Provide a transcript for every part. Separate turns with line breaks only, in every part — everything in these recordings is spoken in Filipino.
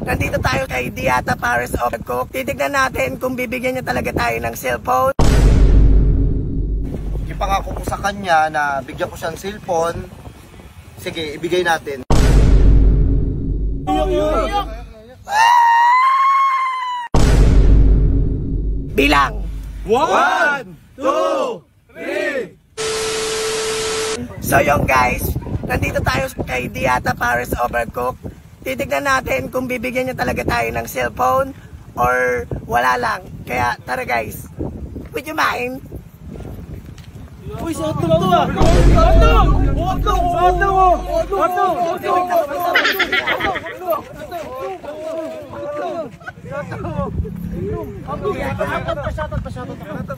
Nandito tayo kay Diata Paris Overcook. Titignan natin kung bibigyan niya talaga tayo ng cellphone.
Ipangako ko sa kanya na bigyan ko siyang cellphone. Sige, ibigay natin.
Bilang
1, 2, 3.
So yung guys, nandito tayo kay Diata Paris Overcook. Titignan natin kung bibigyan niya talaga tayo ng cellphone or wala lang. Kaya tara guys, would you mind?
Uy, sa ato to ah!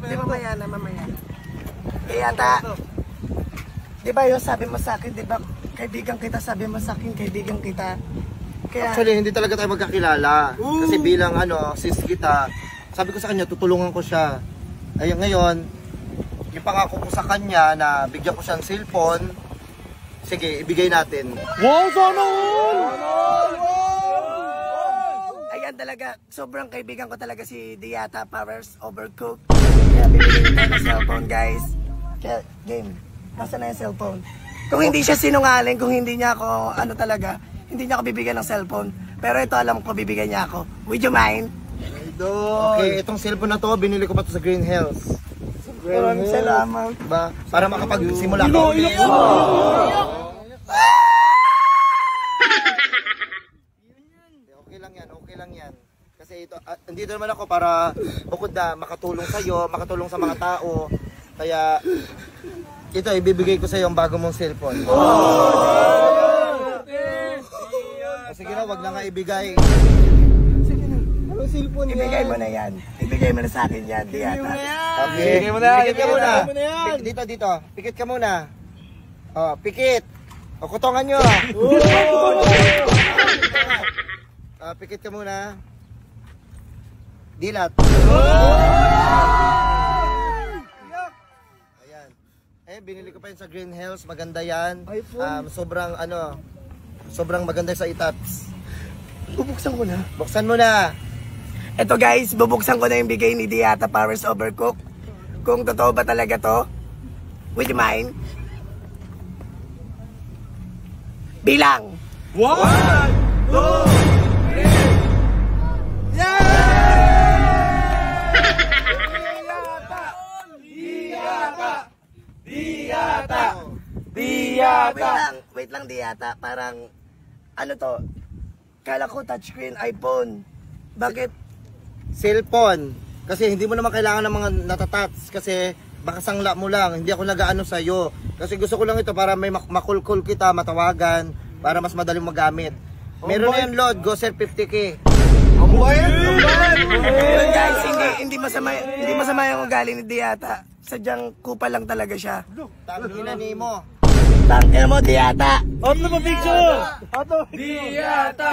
Di mamaya na, mamaya. Diata, di ba yung sabi mo sa akin, di ba kaibigan kita, sabi mo sa akin, kaibigan kita. Kaya,
Actually, hindi talaga tayo magkakilala. Kasi bilang sis kita, sabi ko sa kanya, tutulungan ko siya. Ayun ngayon, ipangako ko sa kanya na bigyan ko siyang cellphone. Sige, ibigay natin.
Wow, sana all!
ayan talaga, sobrang kaibigan ko talaga si Diata Paris Overcook. Kaya bibigyan tayo ng cellphone guys. Kaya, game, nasa na yung cellphone? Kung hindi siya sinungaling, kung hindi niya ako, hindi niya ako bibigyan ng cellphone. Pero ito alam ko, bibigyan niya ako. Would you mind?
Okay, itong cellphone na to, binili ko pa to sa Green Hills.
Maraming salamat.
Ba? Para makapagsimula ka ulit. Okay lang yan. Kasi ito, andito naman ako para bukod na makatulong sa'yo, makatulong sa mga tao. Kaya, ito, ibibigay ko sa'yo ang bago mong cellphone. Sige na, wag na nga ibigay.
Sige na.
Anong cellphone
Ibigay mo na yan. Ibigay mo na sa akin yan, Diata.
Okay.
Bigay mo na,
Pikit ka muna.
bigay mo na yan.
Dito. Pikit ka muna. Oh, pikit. O, kutongan nyo. Pikit ka muna. Dilat. Ayan. Binili ko pa yun sa Green Hills. Maganda yan. Sobrang maganda sa itats.
Bubuksan ko na.
Buksan mo na.
Ito guys, bubuksan ko na yung bigay ni Diata Paris Overcook. Kung totoo ba talaga to? Would you mind? Bilang
1, 2, 3. Diata!
Wait lang Diata, parang ano to? Kala ko touchscreen iPhone. Bakit?
Cellphone. Kasi hindi mo naman kailangan ng mga natatats. Kasi baka sangla mo lang. Hindi ako nag-aano sa'yo. Kasi gusto ko lang ito para may makulkul kita, matawagan. Para mas madaling magamit. Meron na yan load, Goser 50K.
Guys, hindi masama yung ugali ni Diata. Sadyang kupal lang talaga siya.
Tangina ni mo.
Tangina mo, Diata!
Auto pa picture! Auto! Diata!